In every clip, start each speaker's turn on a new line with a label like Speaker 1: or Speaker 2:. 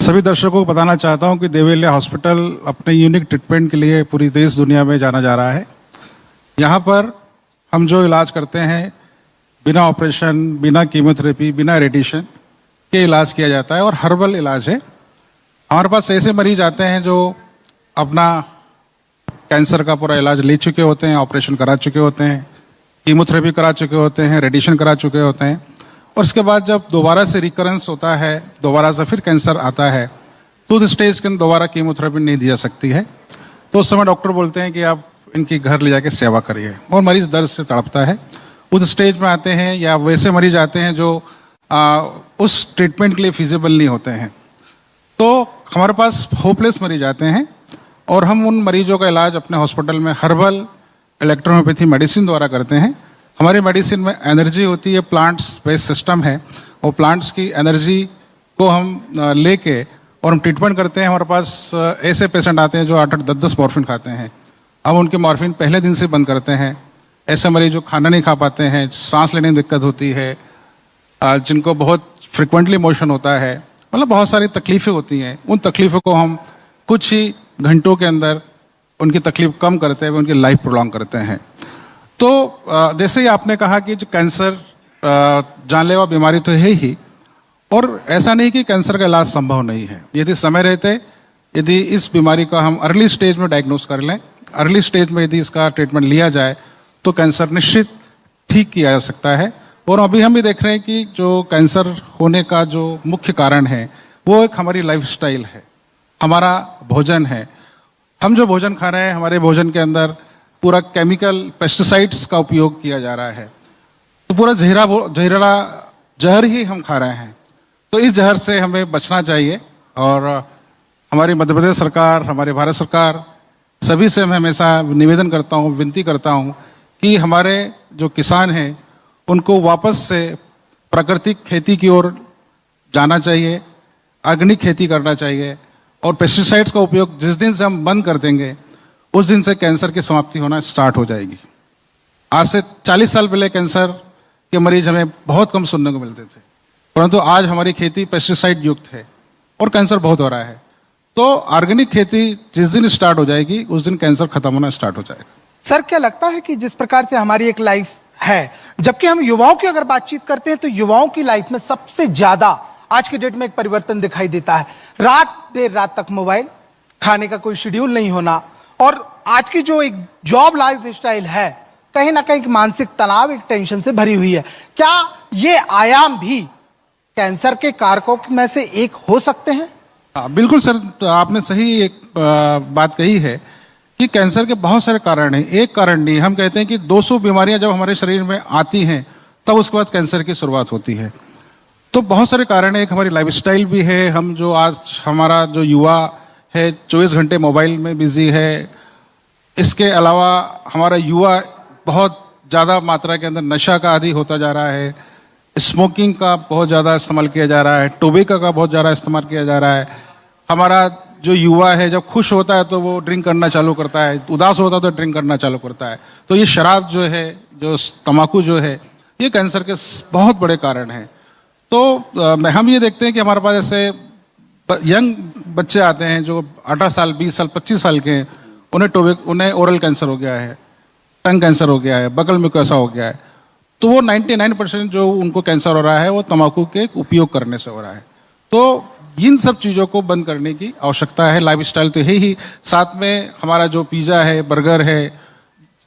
Speaker 1: सभी दर्शकों को बताना चाहता हूं कि देवेलिया हॉस्पिटल अपने यूनिक ट्रीटमेंट के लिए पूरी देश दुनिया में जाना जा रहा है। यहाँ पर हम जो इलाज करते हैं बिना ऑपरेशन, बिना कीमोथेरेपी, बिना रेडिएशन के इलाज किया जाता है और हर्बल इलाज है। हमारे पास ऐसे मरीज आते हैं जो अपना कैंसर का पूरा इलाज ले चुके होते हैं, ऑपरेशन करा चुके होते हैं, कीमोथेरेपी करा चुके होते हैं, रेडिएशन करा चुके होते हैं और उसके बाद जब दोबारा से रिकरेंस होता है, दोबारा से फिर कैंसर आता है तो उस स्टेज के अंदर दोबारा कीमोथेरेपी नहीं दी जा सकती है। तो उस समय डॉक्टर बोलते हैं कि आप इनकी घर ले जाके सेवा करिए और मरीज दर्द से तड़पता है। उस स्टेज में आते हैं या वैसे मरीज आते हैं जो उस ट्रीटमेंट के लिए फिजिबल नहीं होते हैं, तो हमारे पास होपलेस मरीज आते हैं और हम उन मरीजों का इलाज अपने हॉस्पिटल में हर्बल इलेक्ट्रोहोम्योपैथी मेडिसिन द्वारा करते हैं। हमारी मेडिसिन में एनर्जी होती है, प्लांट्स बेस्ड सिस्टम है और प्लांट्स की एनर्जी को हम लेके और हम ट्रीटमेंट करते हैं। हमारे पास ऐसे पेशेंट आते हैं जो 8-8, 10-10 मॉर्फिन खाते हैं, अब उनके मॉर्फिन पहले दिन से बंद करते हैं। ऐसे मरीज जो खाना नहीं खा पाते हैं, सांस लेने में दिक्कत होती है, जिनको बहुत फ्रिक्वेंटली मोशन होता है, मतलब बहुत सारी तकलीफ़ें होती हैं, उन तकलीफ़ों को हम कुछ ही घंटों के अंदर उनकी तकलीफ कम करते हुए उनकी लाइफ प्रोलॉन्ग करते हैं। तो जैसे ही आपने कहा कि जो कैंसर जानलेवा बीमारी तो है ही, और ऐसा नहीं कि कैंसर का इलाज संभव नहीं है। यदि समय रहते, यदि इस बीमारी का हम अर्ली स्टेज में डायग्नोस कर लें, अर्ली स्टेज में यदि इसका ट्रीटमेंट लिया जाए तो कैंसर निश्चित ठीक किया जा सकता है। और अभी हम भी देख रहे हैं कि जो कैंसर होने का जो मुख्य कारण है वो एक हमारी लाइफस्टाइल है, हमारा भोजन है। हम जो भोजन खा रहे हैं, हमारे भोजन के अंदर पूरा केमिकल पेस्टिसाइड्स का उपयोग किया जा रहा है, तो पूरा जहरीला जहर ही हम खा रहे हैं। तो इस जहर से हमें बचना चाहिए और हमारी मध्य प्रदेश सरकार, हमारे भारत सरकार, सभी से मैं हमेशा निवेदन करता हूँ, विनती करता हूँ कि हमारे जो किसान हैं उनको वापस से प्राकृतिक खेती की ओर जाना चाहिए, ऑर्गेनिक खेती करना चाहिए और पेस्टिसाइड्स का उपयोग जिस दिन से हम बंद कर देंगे उस दिन से कैंसर की समाप्ति होना स्टार्ट हो जाएगी। आज से 40 साल पहले कैंसर के मरीज हमें बहुत कम सुनने को मिलते थे, परंतु आज हमारी खेती पेस्टिसाइड युक्त है और कैंसर बहुत हो रहा है। तो ऑर्गेनिक खेती जिस दिन स्टार्ट हो जाएगी उस दिन कैंसर खत्म होना स्टार्ट हो जाएगा।
Speaker 2: सर, क्या लगता है कि जिस प्रकार से हमारी एक लाइफ है, जबकि हम युवाओं की अगर बातचीत करते हैं तो युवाओं की लाइफ में सबसे ज्यादा आज के डेट में एक परिवर्तन दिखाई देता है। देर रात तक मोबाइल, खाने का कोई शेड्यूल नहीं होना और आज की जो एक जॉब लाइफ स्टाइल है कहीं ना कहीं मानसिक तनाव, एक टेंशन से भरी हुई है। क्या ये आयाम भी कैंसर के कारकों में से एक हो सकते हैं?
Speaker 1: बिल्कुल सर, तो आपने सही एक बात कही है कि कैंसर के बहुत सारे कारण हैं, एक कारण नहीं। हम कहते हैं कि 200 बीमारियां जब हमारे शरीर में आती हैं तब उसके बाद कैंसर की शुरुआत होती है। तो बहुत सारे कारण है, एक हमारी लाइफस्टाइल भी है। हम जो आज हमारा जो युवा है 24 घंटे मोबाइल में बिजी है। इसके अलावा हमारा युवा बहुत ज़्यादा मात्रा के अंदर नशा का आदी होता जा रहा है, स्मोकिंग का बहुत ज़्यादा इस्तेमाल किया जा रहा है, टोबैको का बहुत ज़्यादा इस्तेमाल किया जा रहा है। हमारा जो युवा है जब खुश होता है तो वो ड्रिंक करना चालू करता है, उदास होता है तो ड्रिंक करना चालू करता है। तो ये शराब जो है, जो तम्बाकू जो है, ये कैंसर के बहुत बड़े कारण हैं। तो हम ये देखते हैं कि हमारे पास ऐसे यंग बच्चे आते हैं जो 18 साल, 20 साल, 25 साल के हैं, उन्हें ओरल कैंसर हो गया है, टंग कैंसर हो गया है, बगल में कैसा हो गया है। तो वो 99% जो उनको कैंसर हो रहा है वो तम्बाकू के उपयोग करने से हो रहा है। तो इन सब चीज़ों को बंद करने की आवश्यकता है। लाइफस्टाइल तो है ही, साथ में हमारा जो पिज़्ज़ा है, बर्गर है,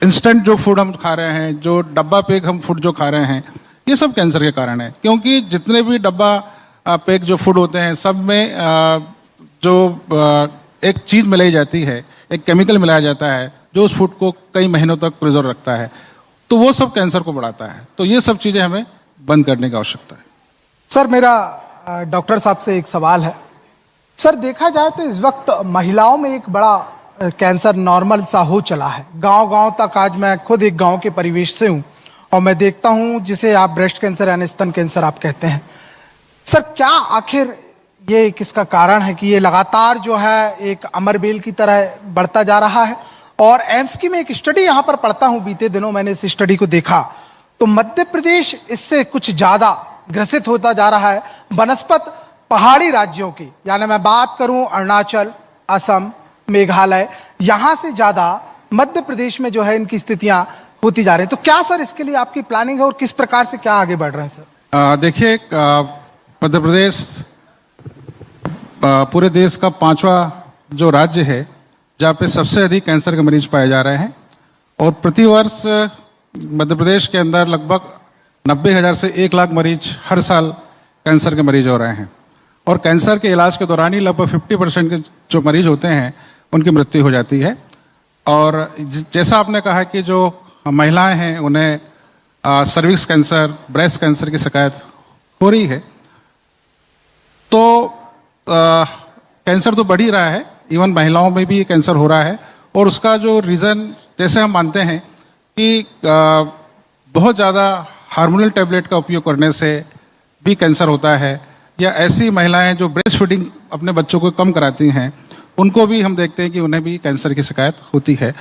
Speaker 1: इंस्टेंट जो फूड हम खा रहे हैं, जो डब्बा पैक हम फूड जो खा रहे हैं, ये सब कैंसर के कारण है। क्योंकि जितने भी डब्बा पैक जो फूड होते हैं सब में जो एक चीज़ मिलाई जाती है, एक केमिकल मिलाया जाता है जो उस फूड को कई महीनों तक प्रिजर्व रखता है, तो वो सब कैंसर को बढ़ाता है। तो ये सब चीज़ें हमें बंद करने की आवश्यकता है।
Speaker 2: सर, मेरा डॉक्टर साहब से एक सवाल है। सर, देखा जाए तो इस वक्त महिलाओं में एक बड़ा कैंसर नॉर्मल सा हो चला है। गांव-गांव तक, आज मैं खुद एक गांव के परिवेश से हूं और मैं देखता हूं जिसे आप ब्रेस्ट कैंसर यानी स्तन कैंसर आप कहते हैं। सर, क्या आखिर ये किसका कारण है कि ये लगातार जो है एक अमरबेल की तरह बढ़ता जा रहा है? और एम्स की मैं एक स्टडी यहाँ पर पढ़ता हूँ, बीते दिनों मैंने इस स्टडी को देखा तो मध्य प्रदेश इससे कुछ ज्यादा ग्रसित होता जा रहा है। बनस्पत पहाड़ी राज्यों की, यानी मैं बात करूं अरुणाचल, असम, मेघालय, यहां से ज्यादा मध्य प्रदेश में जो है इनकी स्थितियां होती जा रही हैं। तो क्या सर इसके लिए आपकी प्लानिंग है और किस प्रकार से क्या आगे बढ़ रहे हैं सर?
Speaker 1: देखिए, मध्य प्रदेश पूरे देश का 5वां जो राज्य है जहाँ पे सबसे अधिक कैंसर के मरीज पाए जा रहे हैं, और प्रतिवर्ष मध्य प्रदेश के अंदर लगभग 90,000 से 1 लाख मरीज हर साल कैंसर के मरीज हो रहे हैं। और कैंसर के इलाज के दौरान ही लगभग 50% के जो मरीज होते हैं उनकी मृत्यु हो जाती है। और जैसा आपने कहा कि जो महिलाएं हैं उन्हें सर्विक्स कैंसर, ब्रेस्ट कैंसर की शिकायत हो रही है, तो कैंसर तो बढ़ ही रहा है, इवन महिलाओं में भी कैंसर हो रहा है। और उसका जो रीज़न, जैसे हम मानते हैं कि बहुत ज़्यादा हार्मोनल टैबलेट का उपयोग करने से भी कैंसर होता है, या ऐसी महिलाएं जो ब्रेस्ट फीडिंग अपने बच्चों को कम कराती हैं उनको भी हम देखते हैं कि उन्हें भी कैंसर की शिकायत होती है।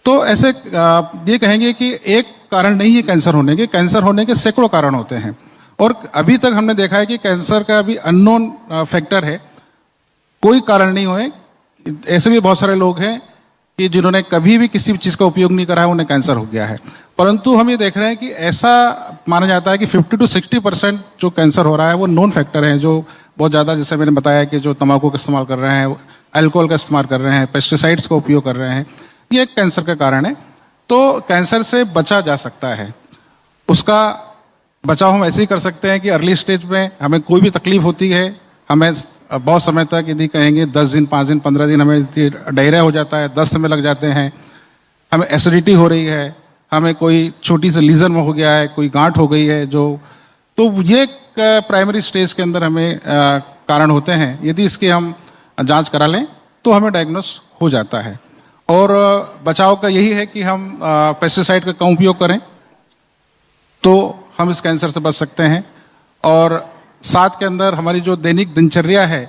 Speaker 1: तो ऐसे ये कहेंगे कि एक कारण नहीं है कैंसर होने के, कैंसर होने के सैकड़ों कारण होते हैं। और अभी तक हमने देखा है कि कैंसर का भी अननोन फैक्टर है, कोई कारण नहीं हुए। ऐसे भी बहुत सारे लोग हैं कि जिन्होंने कभी भी किसी भी चीज़ का उपयोग नहीं करा है, उन्हें कैंसर हो गया है। परंतु हम ये देख रहे हैं कि ऐसा माना जाता है कि 50 to 60% जो कैंसर हो रहा है वो नॉन फैक्टर हैं, जो बहुत ज़्यादा, जैसे मैंने बताया कि जो तंबाकू का इस्तेमाल कर रहे हैं, अल्कोहल का इस्तेमाल कर रहे हैं, पेस्टिसाइड्स का उपयोग कर रहे हैं, ये एक कैंसर का कारण है। तो कैंसर से बचा जा सकता है। उसका बचाव हम ऐसे ही कर सकते हैं कि अर्ली स्टेज में हमें कोई भी तकलीफ होती है, हमें बहुत समय तक, यदि कहेंगे 10 दिन, 5 दिन, 15 दिन, हमें डायरिया हो जाता है, 10 समय लग जाते हैं, हमें एसिडिटी हो रही है, हमें कोई छोटी सी लीजन हो गया है, कोई गांठ हो गई है, तो ये प्राइमरी स्टेज के अंदर हमें कारण होते हैं। यदि इसकी हम जांच करा लें तो हमें डायग्नोस हो जाता है। और बचाव का यही है कि हम पेस्टिसाइड का कम उपयोग करें तो हम इस कैंसर से बच सकते हैं। और साथ के अंदर हमारी जो दैनिक दिनचर्या है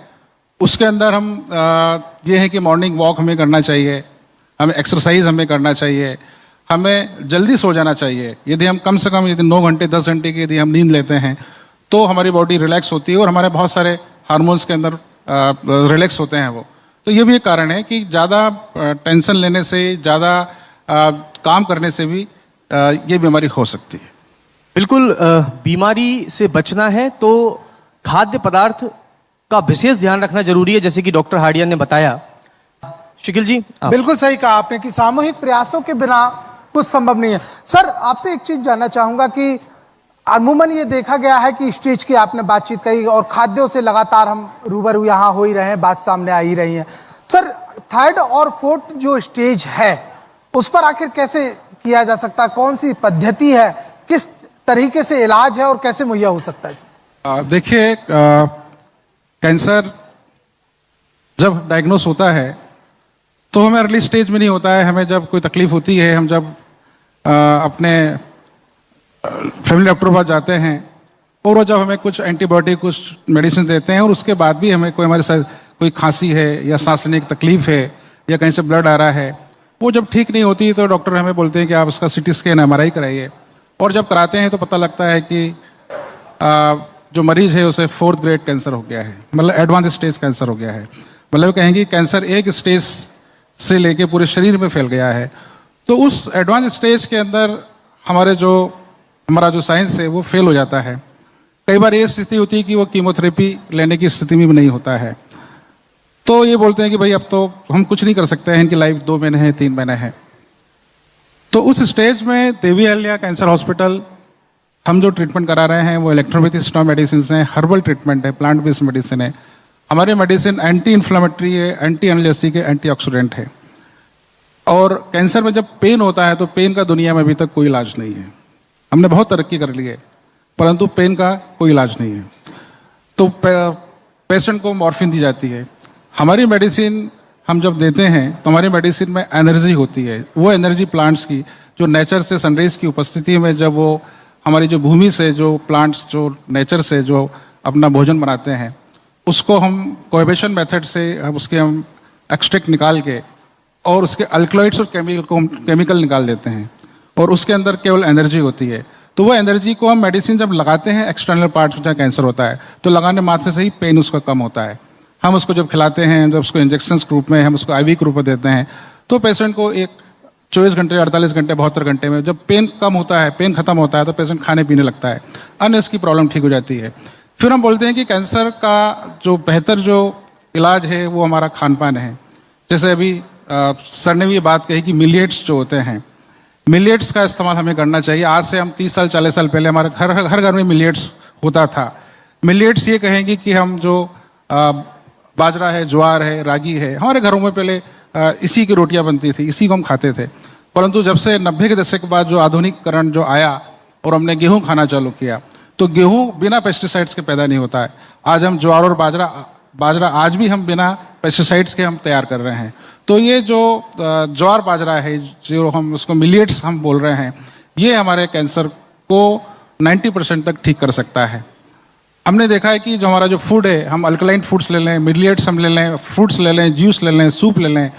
Speaker 1: उसके अंदर हम ये है कि मॉर्निंग वॉक हमें करना चाहिए, हमें एक्सरसाइज हमें करना चाहिए, हमें जल्दी सो जाना चाहिए। यदि हम कम से कम यदि 9 घंटे 10 घंटे की यदि हम नींद लेते हैं तो हमारी बॉडी रिलैक्स होती है और हमारे बहुत सारे हार्मोन्स के अंदर रिलैक्स होते हैं वो। तो ये भी एक कारण है कि ज़्यादा टेंशन लेने से, ज़्यादा काम करने से भी ये बीमारी हो सकती है।
Speaker 3: बिल्कुल, बीमारी से बचना है तो खाद्य पदार्थ का विशेष ध्यान रखना जरूरी है, जैसे कि डॉक्टर हार्डिया ने बताया। शिकिल जी,
Speaker 2: बिल्कुल सही कहा आपने कि सामूहिक प्रयासों के बिना कुछ संभव नहीं है। सर, आपसे एक चीज जानना चाहूंगा कि अमूमन ये देखा गया है कि स्टेज की आपने बातचीत कही और खाद्यों से लगातार हम रूबरू यहाँ हो ही रहे हैं, बात सामने आ ही रही है। सर, 3rd और 4th जो स्टेज है उस पर आखिर कैसे किया जा सकता है? कौन सी पद्धति है, किस तरीके से इलाज है और कैसे मुहैया हो सकता है?
Speaker 1: देखिए, कैंसर जब डायग्नोस होता है तो हमें अर्ली स्टेज में नहीं होता है। हमें जब कोई तकलीफ होती है, हम जब अपने फैमिली डॉक्टर के पास जाते हैं और वो जब हमें कुछ एंटीबायोटिक, कुछ मेडिसिन देते हैं और उसके बाद भी हमें कोई, हमारे साथ कोई खांसी है या सांस लेने की तकलीफ है या कहीं से ब्लड आ रहा है, वो जब ठीक नहीं होती तो डॉक्टर हमें बोलते हैं कि आप इसका CT स्कैन, MRI कराइए। और जब कराते हैं तो पता लगता है कि जो मरीज है उसे 4th ग्रेड कैंसर हो गया है, मतलब एडवांस स्टेज कैंसर हो गया है। मतलब कहेंगे कैंसर एक स्टेज से लेके पूरे शरीर में फैल गया है। तो उस एडवांस स्टेज के अंदर हमारा जो साइंस है वो फेल हो जाता है। कई बार ये स्थिति होती है कि वो कीमोथेरेपी लेने की स्थिति में भी नहीं होता है, तो ये बोलते हैं कि भाई अब तो हम कुछ नहीं कर सकते हैं, इनकी लाइफ 2 महीने है, 3 महीने है। तो उस स्टेज में देवी अहिल्या कैंसर हॉस्पिटल हम जो ट्रीटमेंट करा रहे हैं वो इलेक्ट्रोपैथी सिस्टम मेडिसिन हैं, हर्बल ट्रीटमेंट है, प्लांट बेस्ड मेडिसिन है। हमारे मेडिसिन एंटी इन्फ्लेमेटरी है, एंटी एनर्जेटिक है, एंटीऑक्सीडेंट है। और कैंसर में जब पेन होता है तो पेन का दुनिया में अभी तक कोई इलाज नहीं है। हमने बहुत तरक्की कर ली है परंतु पेन का कोई इलाज नहीं है। तो पेशेंट को मॉर्फिन दी जाती है। हमारी मेडिसिन हम जब देते हैं तो हमारी मेडिसिन में एनर्जी होती है। वो एनर्जी प्लांट्स की, जो नेचर से सनराइज की उपस्थिति में जब वो हमारी जो भूमि से जो प्लांट्स जो नेचर से जो अपना भोजन बनाते हैं उसको हम कोएबेशन मेथड से हम एक्सट्रैक्ट निकाल के और उसके अल्कलॉइड्स और केमिकल निकाल देते हैं और उसके अंदर केवल एनर्जी होती है। तो वो एनर्जी को हम मेडिसिन जब लगाते हैं एक्सटर्नल पार्ट्स में जहाँ कैंसर होता है तो लगाने मात्र से ही पेन उसका कम होता है। हम उसको जब खिलाते हैं, जब उसको इंजेक्शन के रूप में, हम उसको IV के रूप में देते हैं, तो पेशेंट को एक 24 घंटे, 48 घंटे, 72 घंटे में जब पेन कम होता है, पेन खत्म होता है, तो पेशेंट खाने पीने लगता है, अन्य इसकी प्रॉब्लम ठीक हो जाती है। फिर हम बोलते हैं कि कैंसर का जो बेहतर जो इलाज है वो हमारा खान पान है। जैसे अभी सर ने भी ये बात कही कि मिलेट्स जो होते हैं, मिलेट्स का इस्तेमाल हमें करना चाहिए। आज से हम 30 साल 40 साल पहले हमारे हर घर में मिलेट्स होता था। मिलेट्स ये कहेंगे कि हम जो बाजरा है, ज्वार है, रागी है, हमारे घरों में पहले इसी की रोटियां बनती थी, इसी को हम खाते थे। परंतु जब से 90 के दशक के बाद जो आधुनिकीकरण जो आया और हमने गेहूं खाना चालू किया, तो गेहूं बिना पेस्टिसाइड्स के पैदा नहीं होता है। आज हम ज्वार और बाजरा आज भी हम बिना पेस्टिसाइड्स के हम तैयार कर रहे हैं। तो ये जो ज्वार बाजरा है, जो हम उसको मिलेट्स हम बोल रहे हैं, ये हमारे कैंसर को 90% तक ठीक कर सकता है। हमने देखा है कि जो हमारा जो फूड है, हम अल्कलाइन फूड्स ले लें, मिलेट्स हम ले लें, फ्रूट्स ले लें, जूस ले लें, सूप ले लें,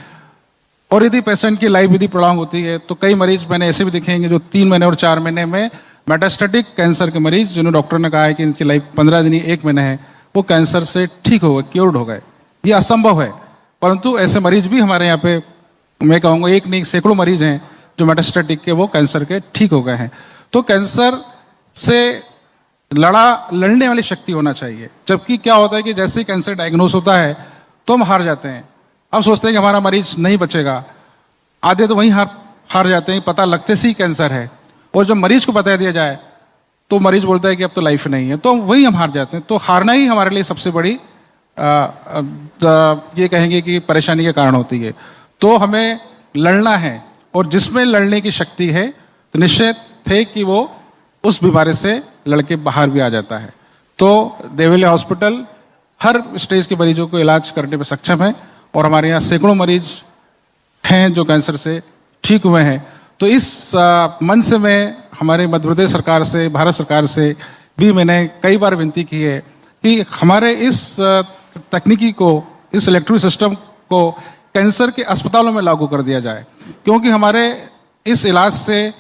Speaker 1: और यदि पेशेंट की लाइफ यदि प्रोलॉन्ग होती है तो कई मरीज मैंने ऐसे भी देखेंगे जो 3 महीने और 4 महीने में मेटास्टेटिक कैंसर के मरीज, जिन्हें डॉक्टर ने कहा है कि इनकी लाइफ 15 दिन 1 महीने है, वो कैंसर से ठीक हो गए, क्योर्ड हो गए। ये असंभव है, परंतु ऐसे मरीज भी हमारे यहाँ पे, मैं कहूँगा एक नहीं सैकड़ों मरीज हैं जो मेटास्टेटिक के वो कैंसर के ठीक हो गए हैं। तो कैंसर से लड़ने वाली शक्ति होना चाहिए। जबकि क्या होता है कि जैसे ही कैंसर डायग्नोस होता है तो हम हार जाते हैं। हम सोचते हैं कि हमारा मरीज नहीं बचेगा, आधे तो वहीं हार जाते हैं, पता लगते से ही कैंसर है। और जब मरीज को बता दिया जाए तो मरीज बोलता है कि अब तो लाइफ नहीं है, तो वहीं हम हार जाते हैं। तो हारना ही हमारे लिए सबसे बड़ी ये कहेंगे कि परेशानी के कारण होती है। तो हमें लड़ना है, और जिसमें लड़ने की शक्ति है तो निश्चित थे कि वो उस बीमारी से लड़के बाहर भी आ जाता है। तो देवेले हॉस्पिटल हर स्टेज के मरीजों को इलाज करने में सक्षम है, और हमारे यहाँ सैकड़ों मरीज हैं जो कैंसर से ठीक हुए हैं। तो इस मन से मैं हमारे मध्य प्रदेश सरकार से, भारत सरकार से भी मैंने कई बार विनती की है कि हमारे इस तकनीकी को, इस इलेक्ट्रिक सिस्टम को कैंसर के अस्पतालों में लागू कर दिया जाए, क्योंकि हमारे इस इलाज से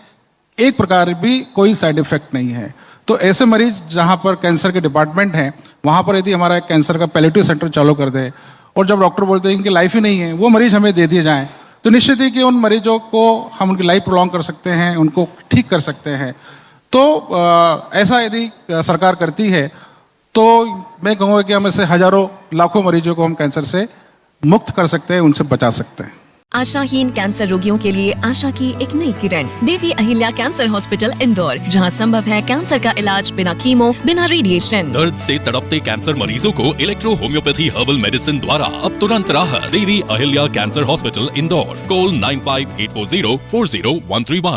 Speaker 1: एक प्रकार भी कोई साइड इफेक्ट नहीं है। तो ऐसे मरीज जहां पर कैंसर के डिपार्टमेंट हैं, वहां पर यदि हमारा कैंसर का पैलिएटिव सेंटर चालू कर दें, और जब डॉक्टर बोलते हैं कि लाइफ ही नहीं है, वो मरीज हमें दे दिए जाएं, तो निश्चित ही कि उन मरीजों को हम उनकी लाइफ प्रोलॉन्ग कर सकते हैं, उनको ठीक कर सकते हैं। तो ऐसा यदि सरकार करती है तो मैं कहूँगा कि हम ऐसे हजारों लाखों मरीजों को हम कैंसर से मुक्त कर सकते हैं, उनसे बचा सकते हैं।
Speaker 4: आशाहीन कैंसर रोगियों के लिए आशा की एक नई किरण, देवी अहिल्या कैंसर हॉस्पिटल इंदौर, जहां संभव है कैंसर का इलाज बिना कीमो, बिना रेडिएशन।
Speaker 5: दर्द से तड़पते कैंसर मरीजों को इलेक्ट्रो होम्योपैथी हर्बल मेडिसिन द्वारा अब तुरंत राहत। Devi Ahilya cancer hospital Indore, call 9584040131।